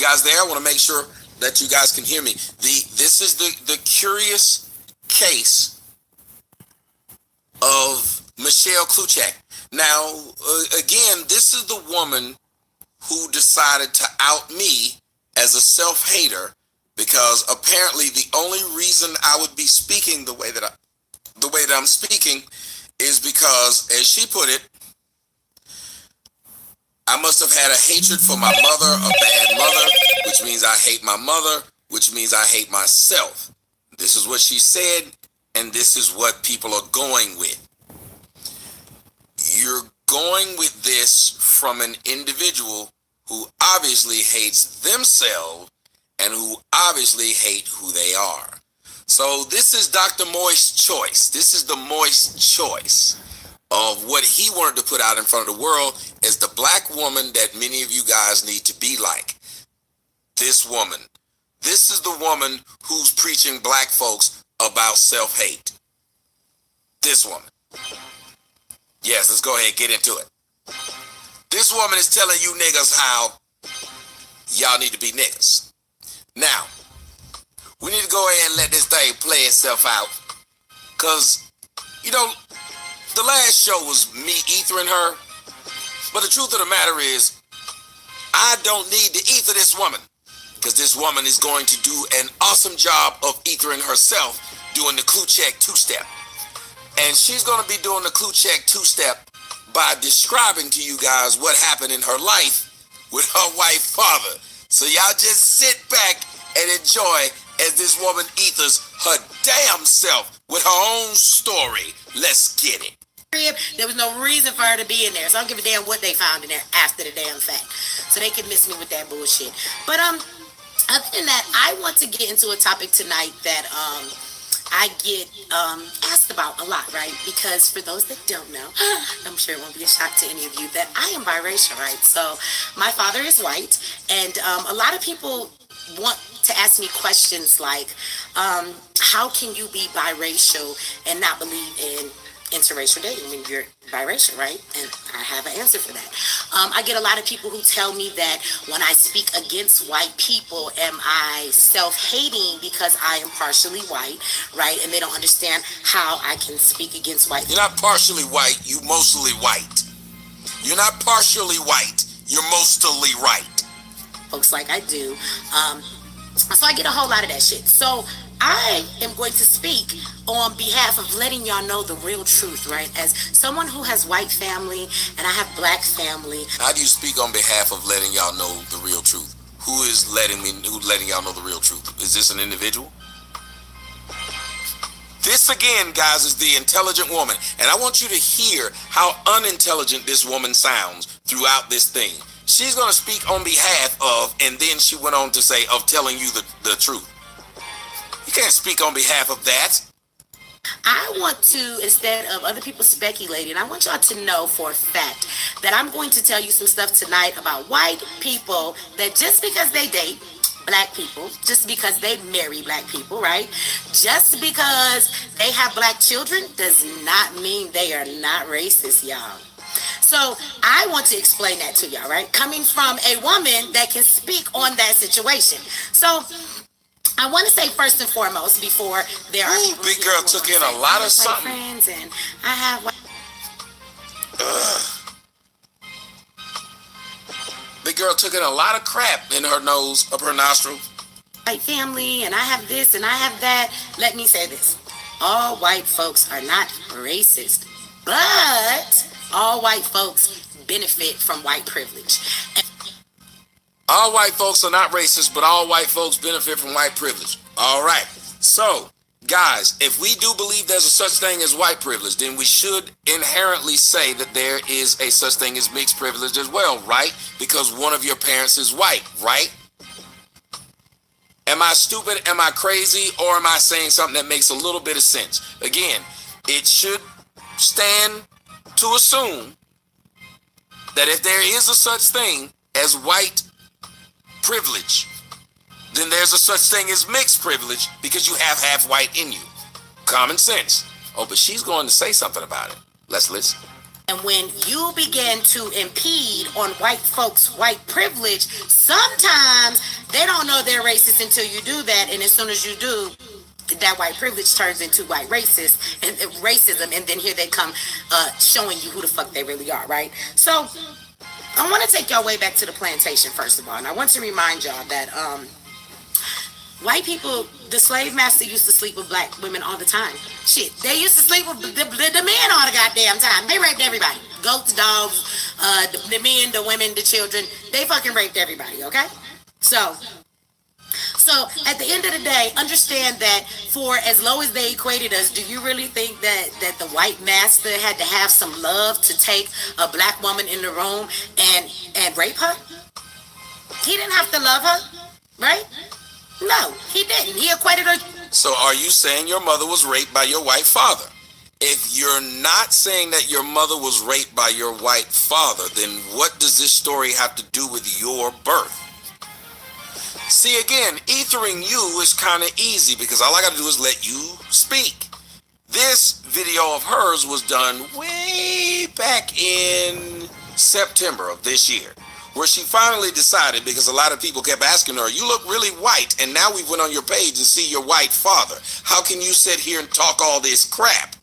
guys there? I want to make sure that you guys can hear me. This is the curious case of Michelle Kluchak. Now, again, this is the woman who decided to out me as a self-hater, because apparently the only reason I would be speaking the way that I'm speaking is because, as she put it, I must have had a hatred for my mother, a bad mother, which means I hate my mother, which means I hate myself. This is what she said, and this is what people are going with. You're going with this from an individual who obviously hates themselves and who obviously hate who they are. So this is Dr. Moist's choice. This is the Moist choice of what he wanted to put out in front of the world as the black woman that many of you guys need to be like. This woman. This is the woman who's preaching black folks about self-hate. This woman. Yes, let's go ahead and get into it. This woman is telling you niggas how y'all need to be niggas. Now, we need to go ahead and let this thing play itself out. Because, you know, the last show was me ethering her. But the truth of the matter is, I don't need to ether this woman. Because this woman is going to do an awesome job of ethering herself doing the Kluchak two-step. And she's going to be doing the Kluchak two-step by describing to you guys what happened in her life with her white father. So y'all just sit back and enjoy as this woman ethers her damn self with her own story. Let's get it. There was no reason for her to be in there, so I don't give a damn what they found in there after the damn fact. So they can miss me with that bullshit. But other than that, I want to get into a topic tonight that I get asked about a lot, right? Because for those that don't know, I'm sure it won't be a shock to any of you that I am biracial, right? So my father is white, and a lot of people want to ask me questions like, how can you be biracial and not believe in interracial dating when you're biracial, right? And I have an answer for that. I get a lot of people who tell me that when I speak against white people, am I self-hating because I am partially white, right? And they don't understand how I can speak against white people. You're not partially white, you mostly white. You're not partially white, you're mostly right. Folks like I do. So I get a whole lot of that shit. So I am going to speak on behalf of letting y'all know the real truth, right? As someone who has white family and I have black family. How do you speak on behalf of letting y'all know the real truth? Who's letting y'all know the real truth? Is this an individual? This again, guys, is the intelligent woman. And I want you to hear how unintelligent this woman sounds throughout this thing. She's going to speak on behalf of, and then she went on to say, of telling you the truth. You can't speak on behalf of that. I want to, instead of other people speculating, I want y'all to know for a fact that I'm going to tell you some stuff tonight about white people that just because they date black people, just because they marry black people, right? Just because they have black children does not mean they are not racist, y'all. So I want to explain that to y'all, right? Coming from a woman that can speak on that situation. So I want to say first and foremost, before there are people big girl took in a lot of something. Friends and I have big girl took in a lot of crap in her nose, up her nostril. white family and I have this and I have that. Let me say this. All white folks are not racist, but all white folks benefit from white privilege. All white folks are not racist, but all white folks benefit from white privilege. All right. So, guys, if we do believe there's a such thing as white privilege, then we should inherently say that there is a such thing as mixed privilege as well, right? Because one of your parents is white, right? Am I stupid? Am I crazy? Or am I saying something that makes a little bit of sense? Again, it should stand to assume that if there is a such thing as white privilege, then there's a such thing as mixed privilege because you have half white in you. Common sense. Oh, but she's going to say something about it. Let's listen. And when you begin to impede on white folks' white privilege, sometimes they don't know they're racist until you do that. And as soon as you do, that white privilege turns into white racist and racism, and then here they come showing you who the fuck they really are, right? So I want to take y'all way back to the plantation first of all, and I want to remind y'all that white people, the slave master used to sleep with black women all the time. Shit, they used to sleep with the men all the goddamn time. They raped everybody. Goats, dogs, the men, the women, the children. They fucking raped everybody, okay? So at the end of the day, understand that for as low as they equated us, do you really think that the white master had to have some love to take a black woman in the room and rape her? He didn't have to love her, right? No, he didn't. He equated her. So are you saying your mother was raped by your white father? If you're not saying that your mother was raped by your white father, then what does this story have to do with your birth? See, again, ethering you is kind of easy because all I got to do is let you speak. This video of hers was done way back in September of this year, where she finally decided, because a lot of people kept asking her, you look really white, and now we went on your page and see your white father. How can you sit here and talk all this crap?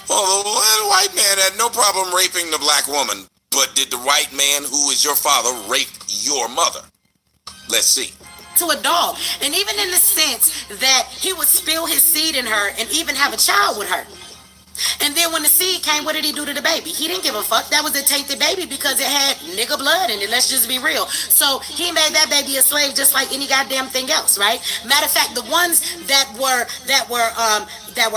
Well, the little white man had no problem raping the black woman, but did the white man who is your father rape your mother? Let's see. To a dog. And even in the sense that he would spill his seed in her and even have a child with her. And then when the seed came, what did he do to the baby? He didn't give a fuck. That was a tainted baby because it had nigga blood in it. Let's just be real. So he made that baby a slave just like any goddamn thing else, right? Matter of fact, the ones that were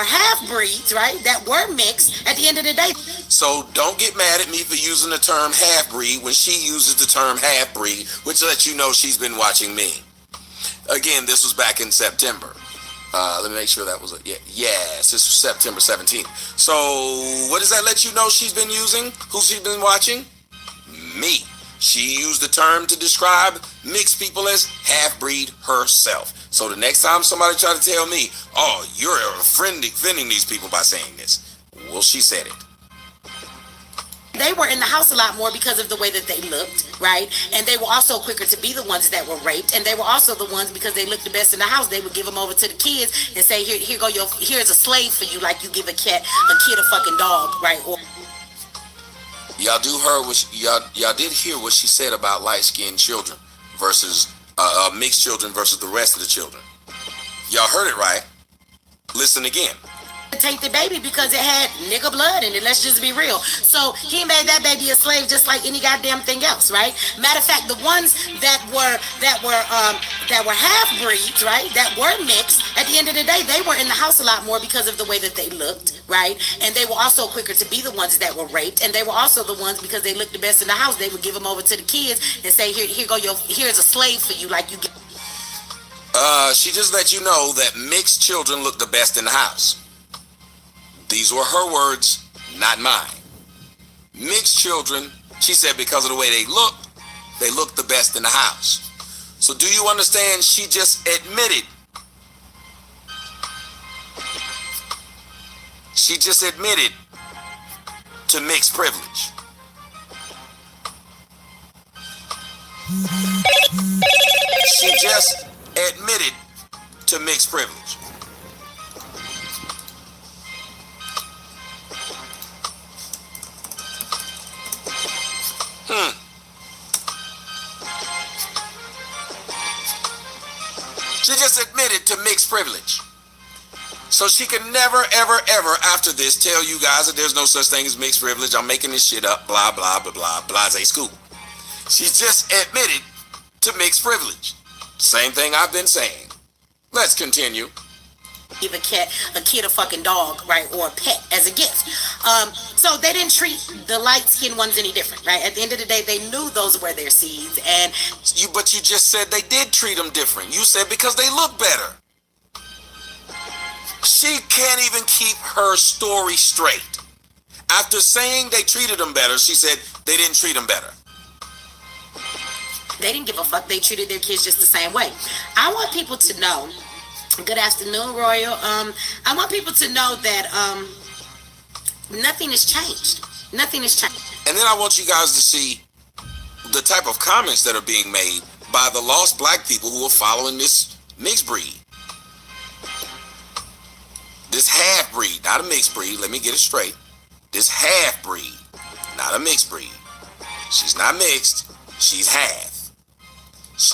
half breeds, right? That were mixed. At the end of the day. So don't get mad at me for using the term half breed when she uses the term half breed, which lets you know she's been watching me. Again, this was back in September. Let me make sure that was yes, this was September 17th. So what does that let you know she's been using? Who she's been watching? Me. She used the term to describe mixed people as half-breed herself. So the next time somebody try to tell me, oh, you're offending these people by saying this, well, she said it. They were in the house a lot more because of the way that they looked, right? And they were also quicker to be the ones that were raped. And they were also the ones, because they looked the best in the house, they would give them over to the kids and say, here's a slave for you, like you give a kid a fucking dog, right? Or y'all did hear what she said about light-skinned children versus mixed children versus the rest of the children. Y'all heard it right. Listen again. Take the baby because it had nigga blood in it. Let's just be real. So he made that baby a slave just like any goddamn thing else, right? Matter of fact, the ones that were half breeds, right? That were mixed. At the end of the day, they were in the house a lot more because of the way that they looked, right? And they were also quicker to be the ones that were raped. And they were also the ones, because they looked the best in the house, they would give them over to the kids and say, here's a slave for you, like you get. She just let you know that mixed children look the best in the house. These were her words, not mine. Mixed children, she said, because of the way they look the best in the house. So do you understand? She just admitted. She just admitted to mixed privilege. She just admitted to mixed privilege. She just admitted to mixed privilege. So she can never, ever, ever after this tell you guys that there's no such thing as mixed privilege. I'm making this shit up, blah, blah, blah, blah, blase school. She just admitted to mixed privilege. Same thing I've been saying. Let's continue. Give a kid a fucking dog, right, or a pet as a gift. So they didn't treat the light-skinned ones any different, right? At the end of the day, they knew those were their seeds, and but you just said they did treat them different. You said because they look better. She can't even keep her story straight. After saying they treated them better, she said they didn't treat them better. They didn't give a fuck. They treated their kids just the same way. I want people to know. Good afternoon, Royal. I want people to know that Nothing has changed. Nothing has changed. And then I want you guys to see the type of comments that are being made by the lost black people who are following this mixed breed. This half breed, not a mixed breed, let me get it straight. This half breed, not a mixed breed. She's not mixed, she's half.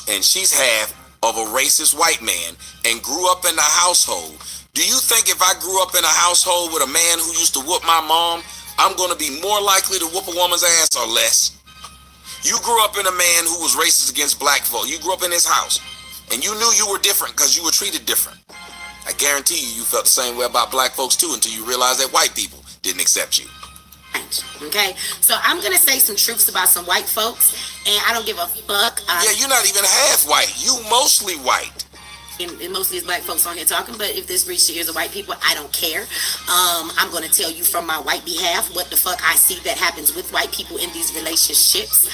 And she's half of a racist white man and grew up in a household. Do you think if I grew up in a household with a man who used to whoop my mom, I'm going to be more likely to whoop a woman's ass or less? You grew up in a man who was racist against black folk. You grew up in his house. And you knew you were different because you were treated different. I guarantee you, you felt the same way about black folks too until you realized that white people didn't accept you. Okay, so I'm gonna say some truths about some white folks, and I don't give a fuck. Yeah, you're not even half white. You mostly white. And most of these black folks on here talking, but if this reaches the ears of white people, I don't care. I'm going to tell you from my white behalf what the fuck I see that happens with white people in these relationships.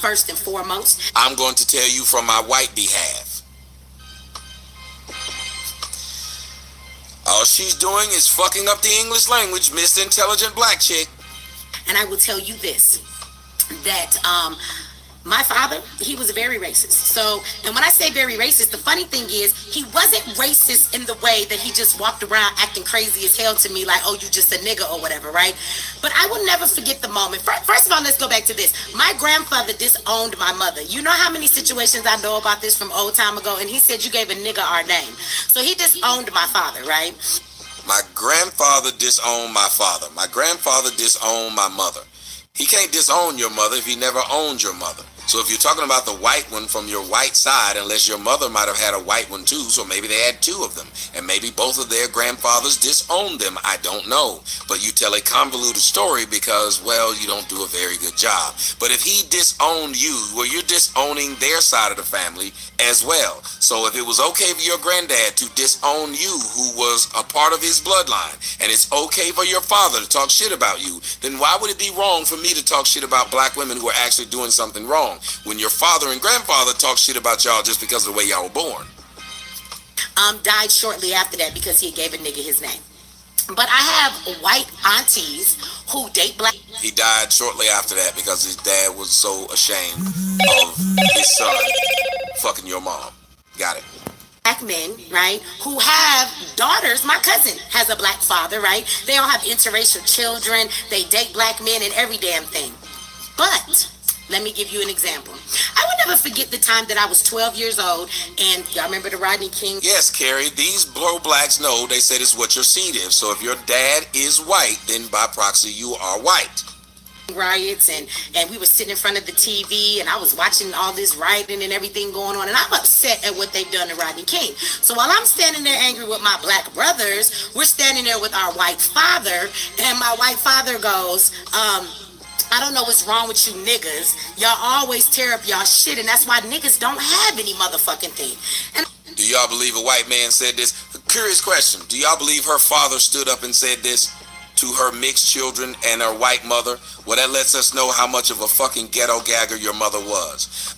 First and foremost, I'm going to tell you from my white behalf. All she's doing is fucking up the English language, Miss Intelligent Black Chick. And I will tell you this, that my father, he was very racist. So, and when I say very racist, the funny thing is, he wasn't racist in the way that he just walked around acting crazy as hell to me, like, oh, you just a nigga or whatever, right? But I will never forget the moment. First of all, let's go back to this. My grandfather disowned my mother. You know how many situations I know about this from old time ago? And he said, you gave a nigga our name. So he disowned my father, right? My grandfather disowned my father. My grandfather disowned my mother. He can't disown your mother if he never owned your mother. So if you're talking about the white one from your white side, unless your mother might have had a white one too, so maybe they had two of them, and maybe both of their grandfathers disowned them, I don't know. But you tell a convoluted story because, well, you don't do a very good job. But if he disowned you, well, you're disowning their side of the family as well. So if it was okay for your granddad to disown you, who was a part of his bloodline, and it's okay for your father to talk shit about you, then why would it be wrong for me to talk shit about black women who are actually doing something wrong when your father and grandfather talk shit about y'all just because of the way y'all were born? Died shortly after that because he gave a nigga his name. But I have white aunties who date black. He died shortly after that because his dad was so ashamed of his son fucking your mom. Got it. Black men, right, who have daughters. My cousin has a black father, right? They all have interracial children. They date black men and every damn thing. But let me give you an example. I would never forget the time that I was 12 years old, and y'all remember the Rodney King? Yes, Carrie, these pro-blacks know, they said it's what your seed is. So if your dad is white, then by proxy you are white. Riots, and we were sitting in front of the TV, and I was watching all this rioting and everything going on, and I'm upset at what they've done to Rodney King. So while I'm standing there angry with my black brothers, we're standing there with our white father, and my white father goes, I don't know what's wrong with you niggas. Y'all always tear up y'all shit, and that's why niggas don't have any motherfucking thing. And do y'all believe a white man said this? Curious question. Do y'all believe her father stood up and said this to her mixed children and her white mother? Well, that lets us know how much of a fucking ghetto gagger your mother was.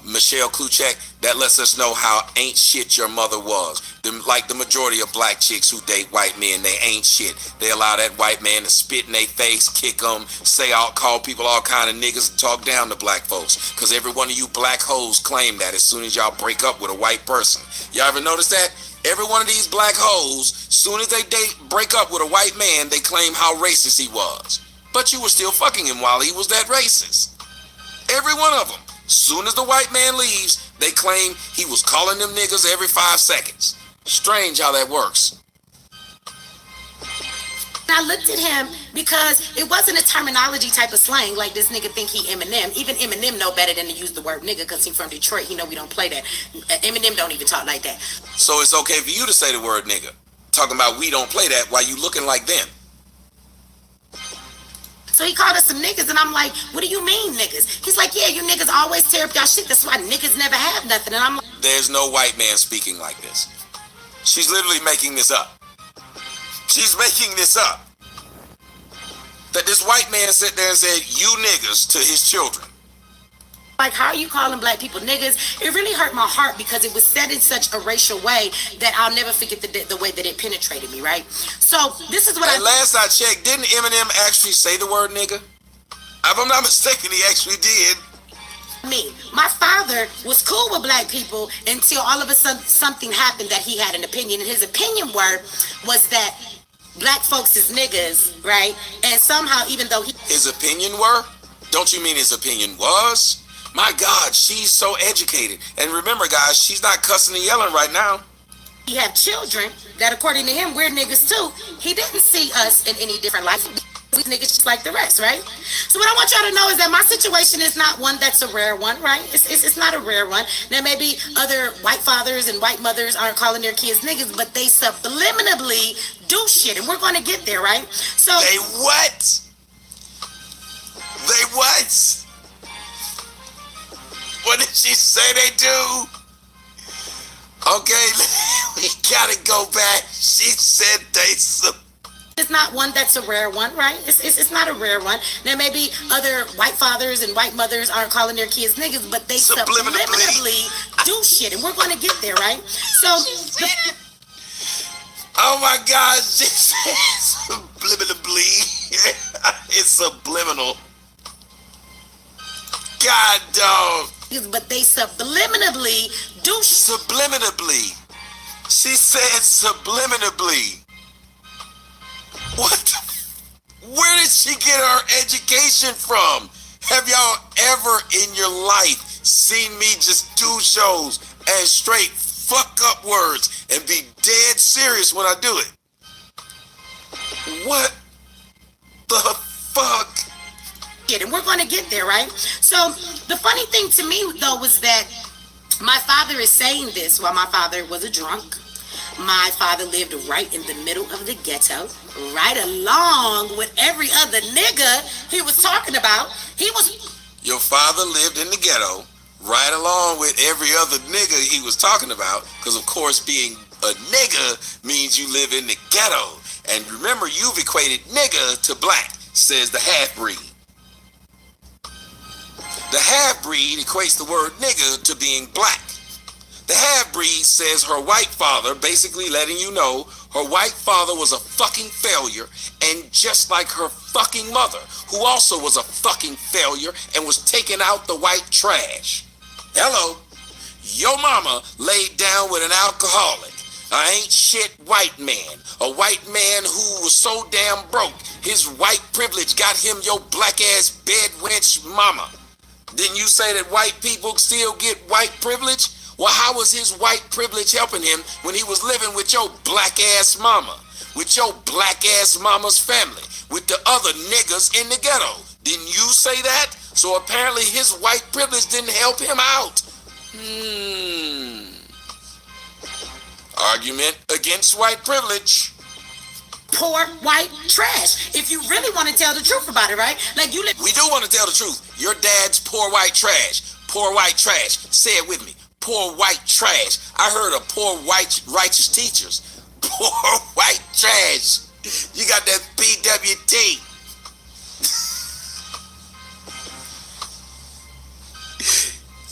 Michelle Kluchek, that lets us know how ain't shit your mother was. Like the majority of black chicks who date white men, they ain't shit. They allow that white man to spit in their face, kick them, call people all kind of niggas, and talk down to black folks. Because every one of you black hoes claim that as soon as y'all break up with a white person. Y'all ever notice that? Every one of these black hoes, soon as they break up with a white man, they claim how racist he was. But you were still fucking him while he was that racist. Every one of them. Soon as the white man leaves, they claim he was calling them niggas every 5 seconds. Strange how that works. I looked at him because it wasn't a terminology type of slang like this nigga think he Eminem. Even Eminem know better than to use the word nigga because he from Detroit. He know we don't play that. Eminem don't even talk like that. So it's okay for you to say the word nigga. Talking about we don't play that while you looking like them. So he called us some niggas, and I'm like, what do you mean niggas? He's like, yeah, you niggas always tear up y'all shit. That's why niggas never have nothing. And I'm like, there's no white man speaking like this. She's literally making this up. She's making this up. That this white man sat there and said, you niggas, to his children. like, how are you calling black people niggas? It really hurt my heart because it was said in such a racial way that I'll never forget the way that it penetrated me, right? So this is what last I checked, didn't Eminem actually say the word nigga? If I'm not mistaken, he actually did. My father was cool with black people until all of a sudden something happened that he had an opinion. And his opinion was that black folks is niggas, right? And somehow, even though his opinion were? Don't you mean his opinion was? My God, she's so educated. And remember, guys, she's not cussing and yelling right now. He had children that, according to him, we're niggas too. He didn't see us in any different light. We niggas just like the rest, right? So what I want y'all to know is that my situation is not one that's a rare one, right? It's not a rare one. Now maybe other white fathers and white mothers aren't calling their kids niggas, but they subliminally do shit, and we're going to get there, right? So they what? They what? What did she say they do? Okay, we gotta go back. She said they it's not one that's a rare one, right? It's not a rare one. Now maybe other white fathers and white mothers aren't calling their kids niggas, but they subliminally do shit, and we're going to get there, right? So oh my God, she said subliminally. It's subliminal. God dog. But they subliminally do subliminally. She said subliminally. What? Where did she get her education from? Have y'all ever in your life seen me just do shows and straight fuck up words and be dead serious when I do it? What the fuck? And we're going to get there, right? So the funny thing to me, though, was that my father is saying this while my father was a drunk. My father lived right in the middle of the ghetto, right along with every other nigga he was talking about. Your father lived in the ghetto, right along with every other nigga he was talking about, because of course being a nigga means you live in the ghetto. And remember, you've equated nigga to black, says the half-breed. The half-breed equates the word nigga to being black. The half-breed says her white father, basically letting you know her white father was a fucking failure, and just like her fucking mother, who also was a fucking failure and was taking out the white trash. Hello, your mama laid down with an alcoholic, a ain't shit white man, a white man who was so damn broke, his white privilege got him your black ass bed wench mama. Didn't you say that white people still get white privilege? Well, how was his white privilege helping him when he was living with your black ass mama, with your black ass mama's family, with the other niggas in the ghetto? Didn't you say that? So apparently his white privilege didn't help him out. Argument against white privilege. Poor white trash. If you really want to tell the truth about it, right? Like you live. We do want to tell the truth. Your dad's poor white trash. Poor white trash. Say it with me. Poor white trash. I heard of poor white righteous teachers. Poor white trash. You got that BWT.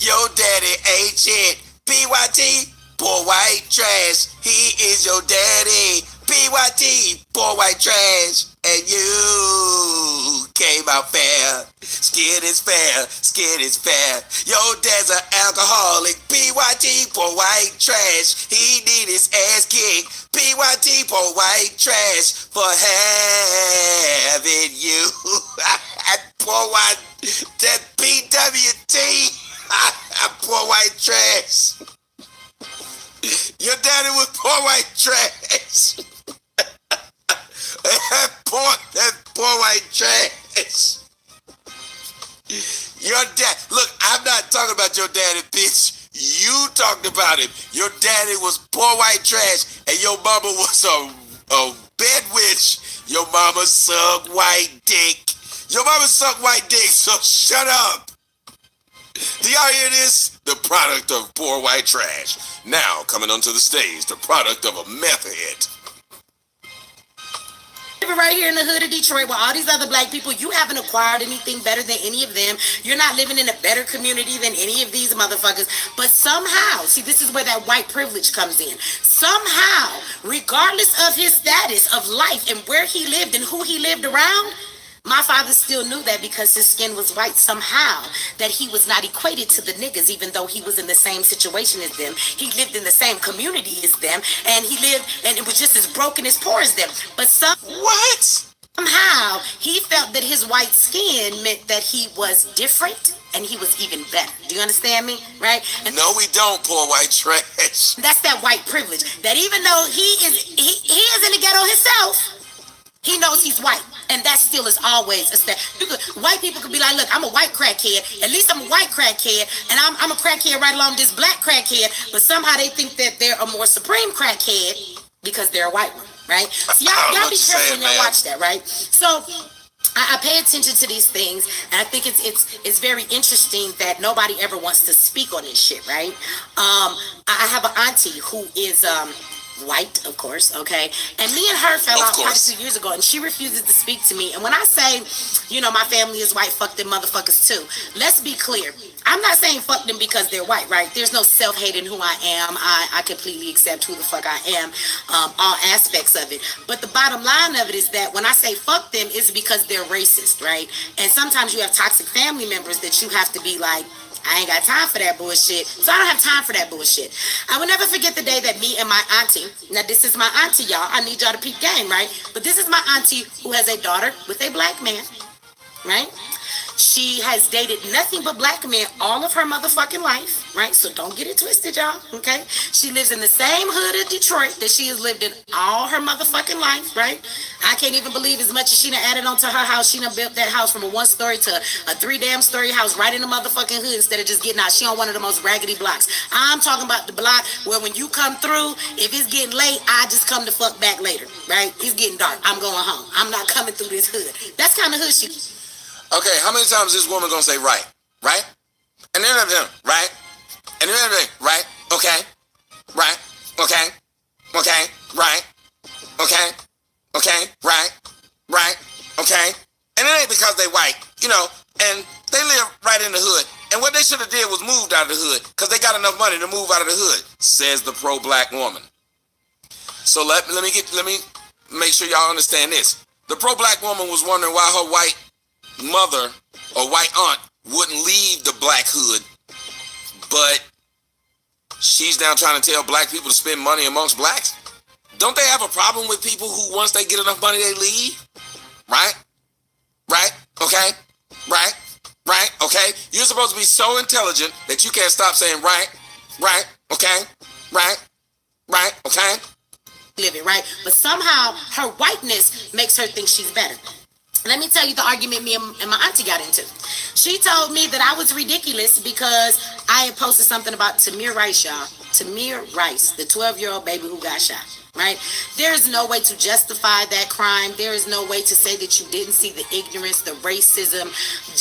Your daddy ain't shit. PYT, poor white trash. He is your daddy. PYT, poor white trash. And you came out fair. Skin is fair. Skin is fair. Your dad's an alcoholic. PYT, poor white trash. He need his ass kicked. PYT, poor white trash for having you. Poor white, that PWT. Poor white trash. Your daddy was poor white trash. that poor white trash. Your dad, look, I'm not talking about your daddy, bitch. You talked about him. Your daddy was poor white trash, and your mama was a bed witch. Your mama sucked white dick. Your mama sucked white dick, so shut up. Do y'all hear this? The product of poor white trash. Now coming onto the stage, the product of a meth head. living right here in the hood of Detroit with all these other black people. You haven't acquired anything better than any of them. You're not living in a better community than any of these motherfuckers. But somehow, see, this is where that white privilege comes in. Somehow, regardless of his status of life and where he lived and who he lived around, my father still knew that because his skin was white somehow, that he was not equated to the niggas, even though he was in the same situation as them. He lived in the same community as them, and he lived, and it was just as broken as poor as them. But somehow he felt that his white skin meant that he was different and he was even better. Do you understand me? Right? And No, we don't, poor white trash. that's that white privilege. That even though he is in the ghetto himself, he knows he's white, and that still is always a step. White people could be like, look, I'm a white crackhead. At least I'm a white crackhead, and I'm a crackhead right along this black crackhead. But somehow they think that they're a more supreme crackhead because they're a white one, right? So y'all be careful when y'all watch that, right? So I pay attention to these things, and I think it's very interesting that nobody ever wants to speak on this shit, right? I have an auntie who is white, of course, okay? And me and her fell out quite a few years ago, and she refuses to speak to me. And when I say, you know, my family is white, fuck them motherfuckers too. Let's be clear. I'm not saying fuck them because they're white, right? There's no self-hating who I am. I completely accept who the fuck I am, all aspects of it. But the bottom line of it is that when I say fuck them, it's because they're racist, right? And sometimes you have toxic family members that you have to be like, I ain't got time for that bullshit. So I don't have time for that bullshit. I will never forget the day that me and my auntie, now this is my auntie, y'all. I need y'all to peep game, right? But this is my auntie who has a daughter with a black man, right? She has dated nothing but black men all of her motherfucking life, right? So don't get it twisted, y'all, okay? She lives in the same hood of Detroit that she has lived in all her motherfucking life, right? I can't even believe as much as she done added onto her house. She done built that house from a 1-story to a 3-damn-story house right in the motherfucking hood instead of just getting out. She on one of the most raggedy blocks. I'm talking about the block where when you come through, if it's getting late, I just come to fuck back later, right? It's getting dark. I'm going home. I'm not coming through this hood. That's kind of hood she. Okay, how many times is this woman gonna say right? Right? And then right? And then right? Okay? Right? Okay? Okay? Right? Okay? Okay? Right? Right? Okay? And it ain't because they white, you know, and they live right in the hood. And what they should have did was moved out of the hood because they got enough money to move out of the hood, says the pro-black woman. So let me make sure y'all understand this. The pro-black woman was wondering why her white mother or white aunt wouldn't leave the black hood, but she's now trying to tell black people to spend money amongst blacks. Don't they have a problem with people who once they get enough money they leave? Right? Right? Okay? Right? Right? Okay? You're supposed to be so intelligent that you can't stop saying right? Right? Okay? Right? Right? Okay? Living, right? But somehow her whiteness makes her think she's better. Let me tell you the argument me and my auntie got into. She told me that I was ridiculous because I had posted something about Tamir Rice, y'all. Tamir Rice, the 12-year-old baby who got shot, right? There is no way to justify that crime. There is no way to say that you didn't see the ignorance, the racism,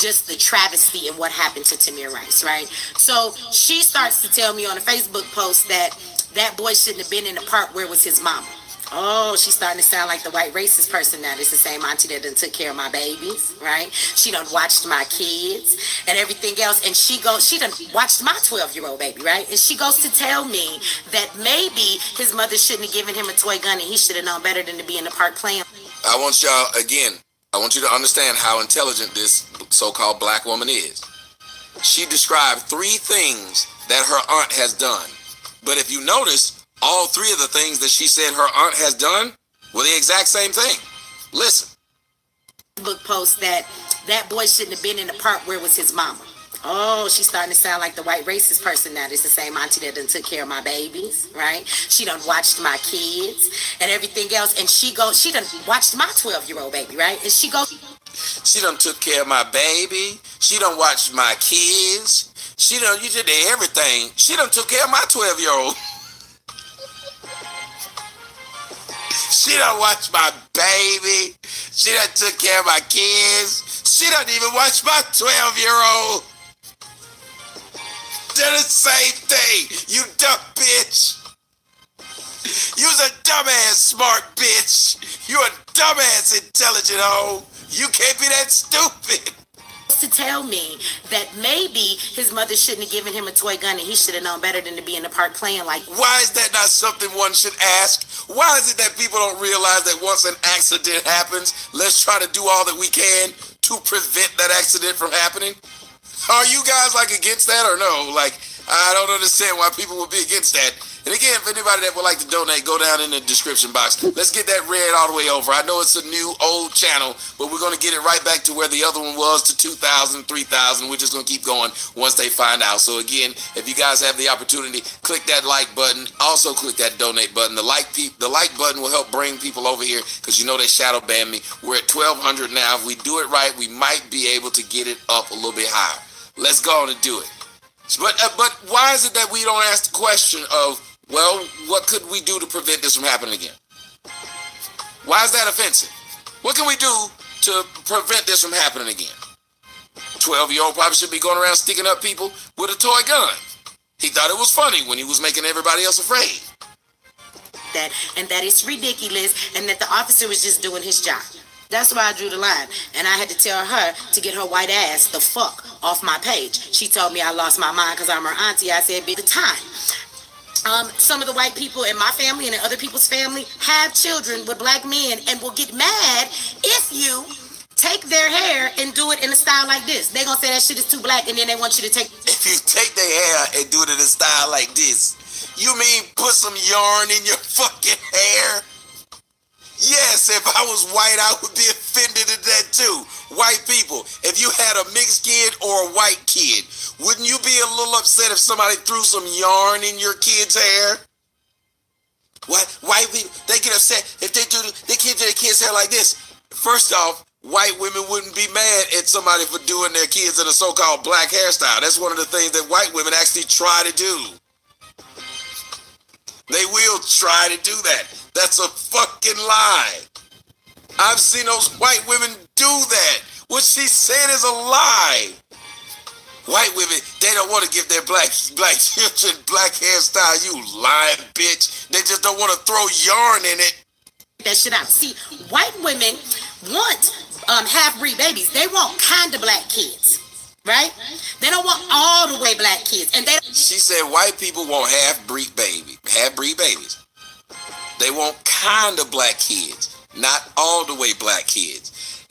just the travesty in what happened to Tamir Rice, right? So she starts to tell me on a Facebook post that that boy shouldn't have been in the park where it was his mama. Oh, she's starting to sound like the white racist person now. It's the same auntie that done took care of my babies, right? She done watched my kids and everything else. And she done watched my 12-year-old baby, right? And she goes to tell me that maybe his mother shouldn't have given him a toy gun and he should have known better than to be in the park playing. I want you to understand how intelligent this so-called black woman is. She described 3 things that her aunt has done. But if you notice, all 3 of the things that she said her aunt has done were the exact same thing. Listen. Book post that boy shouldn't have been in the park where it was his mama. Oh, she's starting to sound like the white racist person now. It's the same auntie that done took care of my babies, right? She done watched my kids and everything else. And she done watched my 12-year-old baby, right? And she done took care of my baby. She done watched my kids. You did everything. She done took care of my 12-year-old. She done watched my baby. She done took care of my kids. She done even watch my 12-year-old. They're the same thing, you dumb bitch. You's a dumbass smart bitch. You a dumbass intelligent hoe. You can't be that stupid. To tell me that maybe his mother shouldn't have given him a toy gun and he should have known better than to be in the park playing like. Why is that not something one should ask? Why is it that people don't realize that once an accident happens, let's try to do all that we can to prevent that accident from happening? Are you guys like against that or no? Like, I don't understand why people would be against that. And again, if anybody that would like to donate, go down in the description box. Let's get that red all the way over. I know it's a new, old channel, but we're going to get it right back to where the other one was, to 2,000, 3,000. We're just going to keep going once they find out. So again, if you guys have the opportunity, click that like button. Also click that donate button. The like button will help bring people over here because you know they shadow ban me. We're at 1,200 now. If we do it right, we might be able to get it up a little bit higher. Let's go on and do it. But why is it that we don't ask the question of, well, what could we do to prevent this from happening again? Why is that offensive? What can we do to prevent this from happening again? 12-year-old probably should be going around sticking up people with a toy gun. He thought it was funny when he was making everybody else afraid. That it's ridiculous and that the officer was just doing his job. That's why I drew the line. And I had to tell her to get her white ass the fuck off my page. She told me I lost my mind because I'm her auntie. I said, be the time. Some of the white people in my family and in other people's family have children with black men and will get mad if you take their hair and do it in a style like this. They're going to say that shit is too black and then they want you to take... If you take their hair and do it in a style like this, you mean put some yarn in your fucking hair? Yes, if I was white, I would be offended at that too. White people, if you had a mixed kid or a white kid, wouldn't you be a little upset if somebody threw some yarn in your kid's hair? What? White people, they get upset if they do their kids' hair like this. First off, white women wouldn't be mad at somebody for doing their kids in a so-called black hairstyle. That's one of the things that white women actually try to do. They will try to do that. That's a fucking lie. I've seen those white women do that. What she said is a lie. White women, they don't want to give their black children black hairstyle. You lying bitch. They just don't want to throw yarn in it. That shit out. See, white women want half-breed babies. They want kind of black kids. Right? They don't want all the way black kids. And she said white people want half-breed babies. They want kind of black kids, not all the way black kids.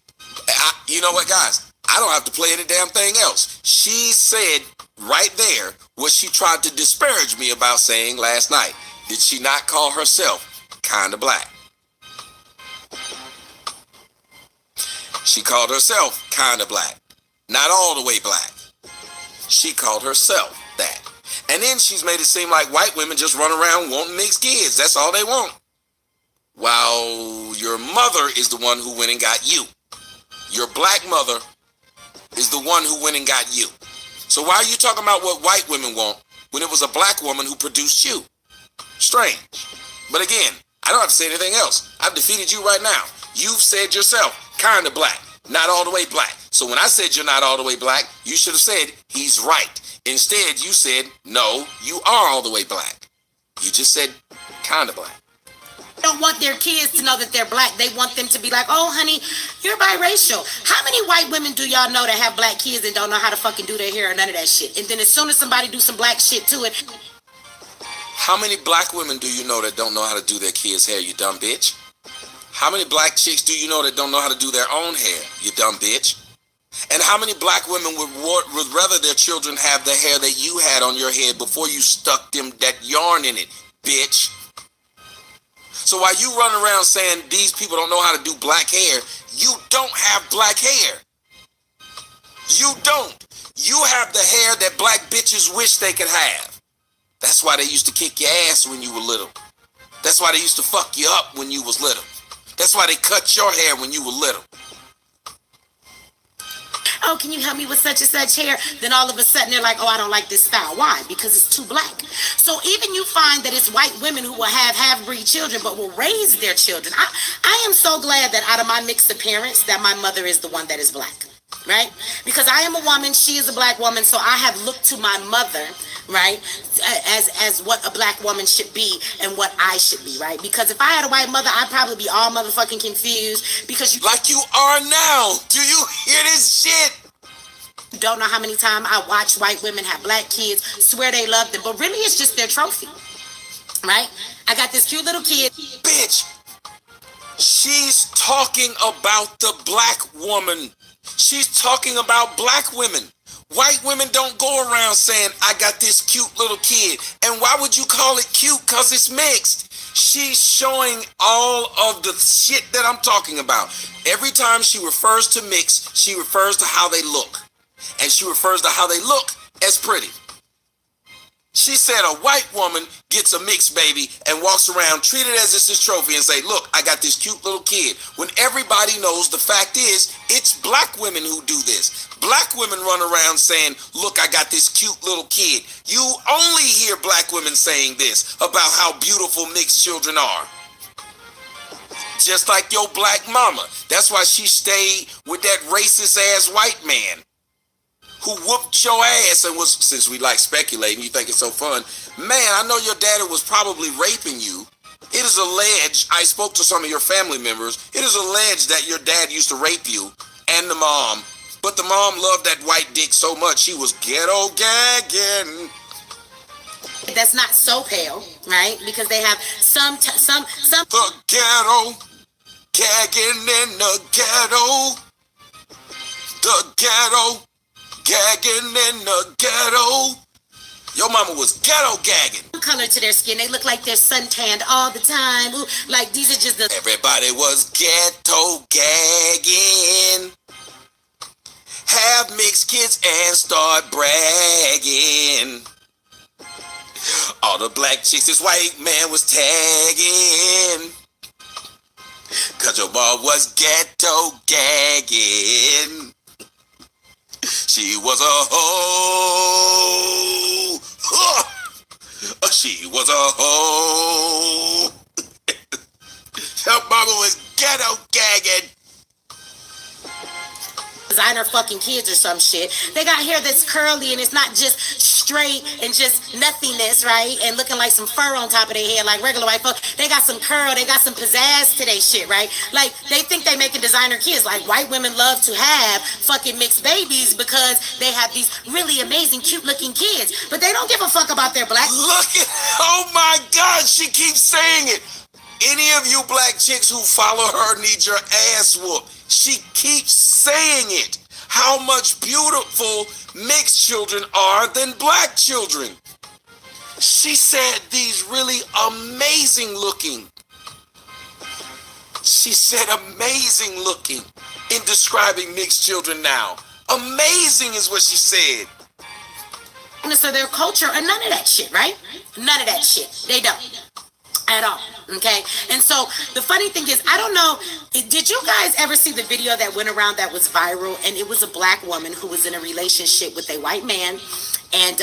You know what, guys? I don't have to play any damn thing else. She said right there what she tried to disparage me about saying last night. Did she not call herself kind of black? She called herself kind of black. Not all the way black. She called herself that. And then she's made it seem like white women just run around wanting mixed kids. That's all they want. While your mother is the one who went and got you. Your black mother is the one who went and got you. So why are you talking about what white women want when it was a black woman who produced you? Strange. But again, I don't have to say anything else. I've defeated you right now. You've said yourself, kind of black, not all the way black. So when I said you're not all the way black, you should have said he's right. Instead, you said, no, you are all the way black. You just said kind of black. They don't want their kids to know that they're black. They want them to be like, oh, honey, you're biracial. How many white women do y'all know that have black kids and don't know how to fucking do their hair or none of that shit? And then as soon as somebody do some black shit to it. How many black women do you know that don't know how to do their kids' hair, you dumb bitch? How many black chicks do you know that don't know how to do their own hair, you dumb bitch? And how many black women would rather their children have the hair that you had on your head before you stuck them that yarn in it, bitch? So while you run around saying these people don't know how to do black hair, you don't have black hair. You don't. You have the hair that black bitches wish they could have. That's why they used to kick your ass when you were little. That's why they used to fuck you up when you was little. That's why they cut your hair when you were little. Oh, can you help me with such and such hair? Then all of a sudden they're like, oh, I don't like this style. Why? Because it's too black. So even you find that it's white women who will have half-breed children but will raise their children. I am so glad that out of my mixed appearance that my mother is the one that is black. Right? Because I am a woman, she is a black woman, so I have looked to my mother right? As what a black woman should be and what I should be, right? Because if I had a white mother, I'd probably be all motherfucking confused because you Like you are now. Do you hear this shit? don't know how many times I watch white women have black kids, swear they love them, but really it's just their trophy, right? I got this cute little kid. Bitch, she's talking about the black woman. She's talking about black women. White women don't go around saying, I got this cute little kid. And why would you call it cute? Because it's mixed. She's showing all of the shit that I'm talking about. Every time she refers to mixed, she refers to how they look. And she refers to how they look as pretty. She said a white woman gets a mixed baby and walks around, treat it as it's his trophy and say, look, I got this cute little kid. When everybody knows the fact is, it's black women who do this. Black women run around saying, look, I got this cute little kid. You only hear black women saying this about how beautiful mixed children are. Just like your black mama. That's why she stayed with that racist ass white man who whooped your ass and was, since we like speculating, you think it's so fun. Man, I know your daddy was probably raping you. It is alleged, I spoke to some of your family members, it is alleged that your dad used to rape you and the mom, but the mom loved that white dick so much she was ghetto gagging. That's not so pale, right? Because they have some. The ghetto, gagging in the ghetto. The ghetto, gagging in the ghetto. Your mama was ghetto gagging. Color to their skin. They look like they're suntanned all the time. Ooh, like these are just the. Everybody was ghetto gagging. Have mixed kids and start bragging. All the black chicks this white man was tagging. Cause your mom was ghetto gagging. She was a hoe. She was a hoe. Your mama was ghetto gagging. Designer fucking kids or some shit. They got hair that's curly and it's not just straight and just nothingness, right? And looking like some fur on top of their head like regular white folks. They got some curl, they got some pizzazz to their shit, right? Like they think they making designer kids. Like white women love to have fucking mixed babies because they have these really amazing, cute looking kids. But they don't give a fuck about their black. Look at, oh my God, she keeps saying it. Any of you black chicks who follow her need your ass whooped. She keeps saying it. How much beautiful mixed children are than black children. She said these really amazing looking. She said amazing looking in describing mixed children now. Amazing is what she said. So their culture and none of that shit, right? None of that shit. They don't. At all, okay? And so the funny thing is, I don't know, did you guys ever see the video that went around that was viral? And it was a black woman who was in a relationship with a white man, and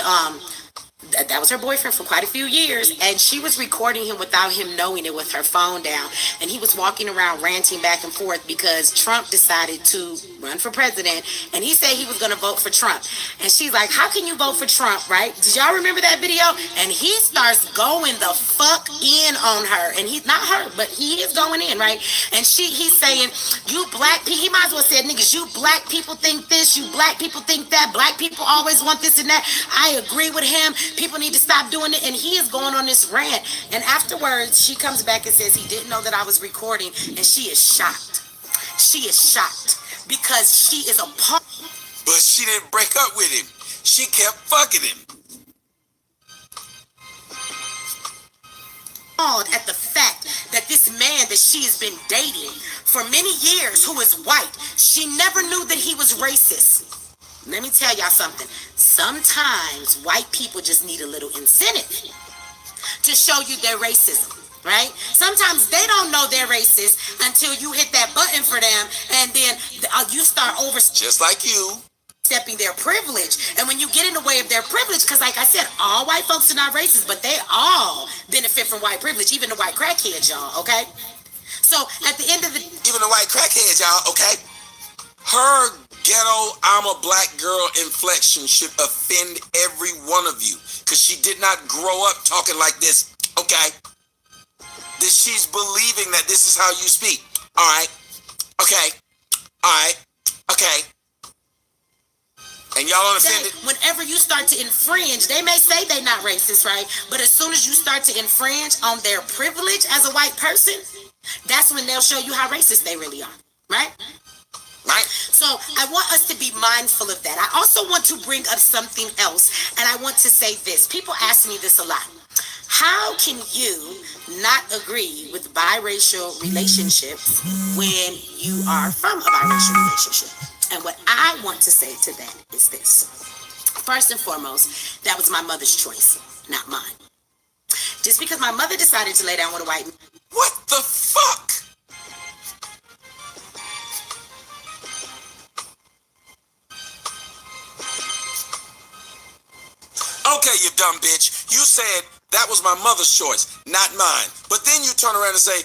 that was her boyfriend for quite a few years, and she was recording him without him knowing it with her phone down, and he was walking around ranting back and forth because Trump decided to run for president, and he said he was going to vote for Trump, and she's like, how can you vote for Trump, right? Did y'all remember that video? And he starts going the fuck in on her, and he's not her, but he is going in, right? And he's saying, you black people, he might as well say, niggas, you black people think this, you black people think that, black people always want this and that. I agree with him. People need to stop doing it. And he is going on this rant. And afterwards, she comes back and says he didn't know that I was recording. And she is shocked. She is shocked because she is appalled. But she didn't break up with him. She kept fucking him. At the fact that this man that she has been dating for many years, who is white, she never knew that he was racist. Let me tell y'all something. Sometimes white people just need a little incentive to show you their racism, right? Sometimes they don't know they're racist until you hit that button for them, and then you start just like you. Stepping their privilege. And when you get in the way of their privilege, because like I said, all white folks are not racist, but they all benefit from white privilege, even the white crackheads, y'all, okay? So at the end of the... Even the white crackheads, y'all, okay? Her ghetto I'm a black girl inflection should offend every one of you, because she did not grow up talking like this, okay? That she's believing that this is how you speak. All right, okay, all right, okay. And y'all unoffended? Whenever you start to infringe, they may say they're not racist, right? But as soon as you start to infringe on their privilege as a white person, that's when they'll show you how racist they really are, right? Right. So I want us to be mindful of that. I also want to bring up something else, and I want to say this. People ask me this a lot. How can you not agree with biracial relationships when you are from a biracial relationship? And what I want to say to that is this. First and foremost, that was my mother's choice, not mine. Just because my mother decided to lay down with a white man. What the fuck? Okay, you dumb bitch. You said that was my mother's choice, not mine. But then you turn around and say,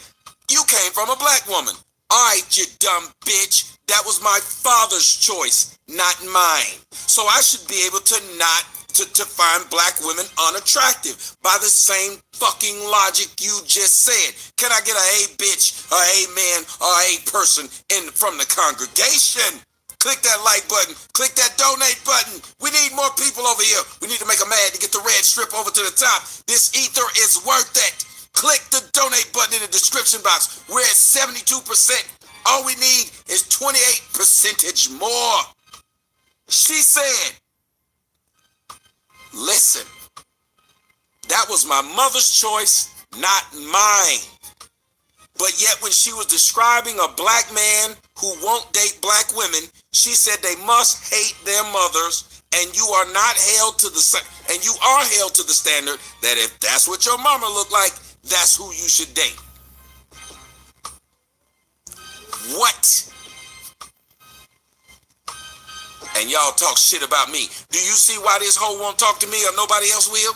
you came from a black woman. All right, you dumb bitch. That was my father's choice, not mine. So I should be able to not to find black women unattractive by the same fucking logic you just said. Can I get a hey bitch, a hey man, or a hey person from the congregation? Click that like button. Click that donate button. We need more people over here. We need to make them mad to get the red strip over to the top. This ether is worth it. Click the donate button in the description box. We're at 72%. All we need is 28% more. She said, listen, that was my mother's choice, not mine. But yet when she was describing a black man who won't date black women, she said they must hate their mothers, and you are not held to the and you are held to the standard that if that's what your mama look like, that's who you should date. What? And y'all talk shit about me. Do you see why this hoe won't talk to me or nobody else will?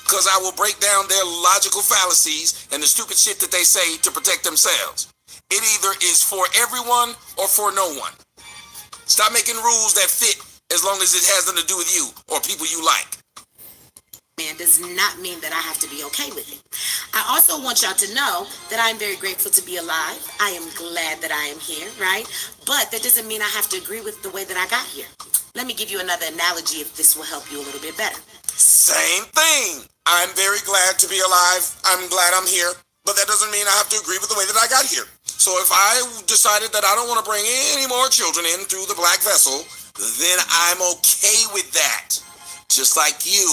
Because I will break down their logical fallacies and the stupid shit that they say to protect themselves. It either is for everyone or for no one. Stop making rules that fit as long as it has nothing to do with you or people you like. Man does not mean that I have to be okay with it. I also want y'all to know that I'm very grateful to be alive. I am glad that I am here, right? But that doesn't mean I have to agree with the way that I got here. Let me give you another analogy if this will help you a little bit better. Same thing. I'm very glad to be alive. I'm glad I'm here. But that doesn't mean I have to agree with the way that I got here. So if I decided that I don't want to bring any more children in through the black vessel, then I'm okay with that. Just like you.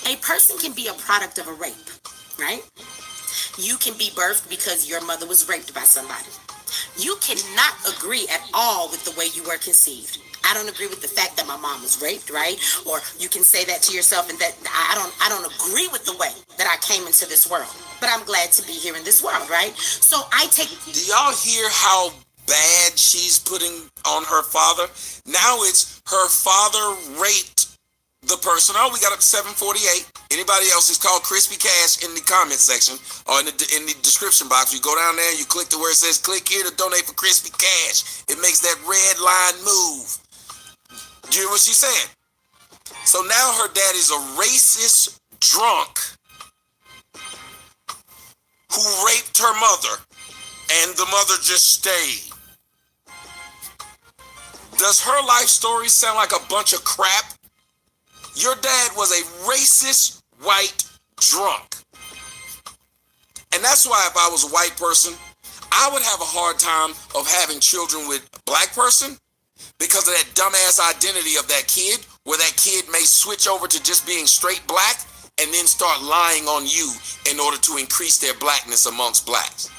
A person can be a product of a rape, right? You can be birthed because your mother was raped by somebody. You cannot agree at all with the way you were conceived. I don't agree with the fact that my mom was raped, right? Or you can say that to yourself, and that I don't agree with the way that I came into this world. But I'm glad to be here in this world, right? So I take. Do y'all hear how bad she's putting on her father? Now it's her father raped the person. Oh, we got up to 748. Anybody else is called Crispy Cash in the comment section or in the description box. You go down there and you click to where it says click here to donate for Crispy Cash. It makes that red line move. Do you hear what she's saying? So now her dad is a racist drunk who raped her mother, and the mother just stayed. Does her life story sound like a bunch of crap? Your dad was a racist white drunk. And that's why if I was a white person, I would have a hard time of having children with a black person because of that dumbass identity of that kid, where that kid may switch over to just being straight black and then start lying on you in order to increase their blackness amongst blacks.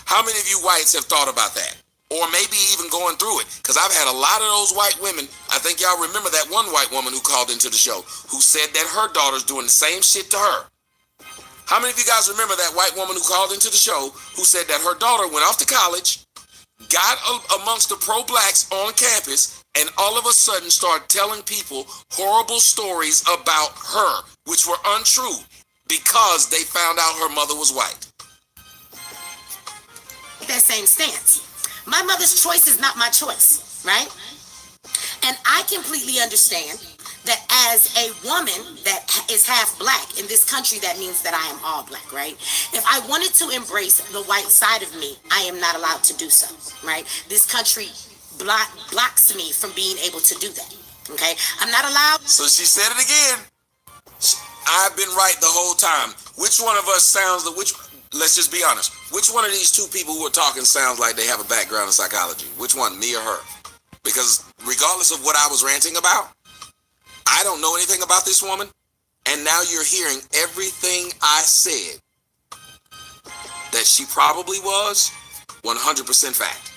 How many of you whites have thought about that? Or maybe even going through it? Because I've had a lot of those white women. I think y'all remember that one white woman who called into the show who said that her daughter's doing the same shit to her. How many of you guys remember that white woman who called into the show who said that her daughter went off to college, got amongst the pro-blacks on campus, and all of a sudden started telling people horrible stories about her, which were untrue, because they found out her mother was white? That same stance. My mother's choice is not my choice, right? And I completely understand that as a woman that is half black in this country, that means that I am all black, right? If I wanted to embrace the white side of me, I am not allowed to do so, right? This country blocks me from being able to do that. Okay, I'm not allowed. So she said it again. I've been right the whole time. Which one of us sounds the which? Let's just be honest. Which one of these two people who are talking sounds like they have a background in psychology? Which one, me or her? Because regardless of what I was ranting about, I don't know anything about this woman, and now you're hearing everything I said that she probably was 100% fact.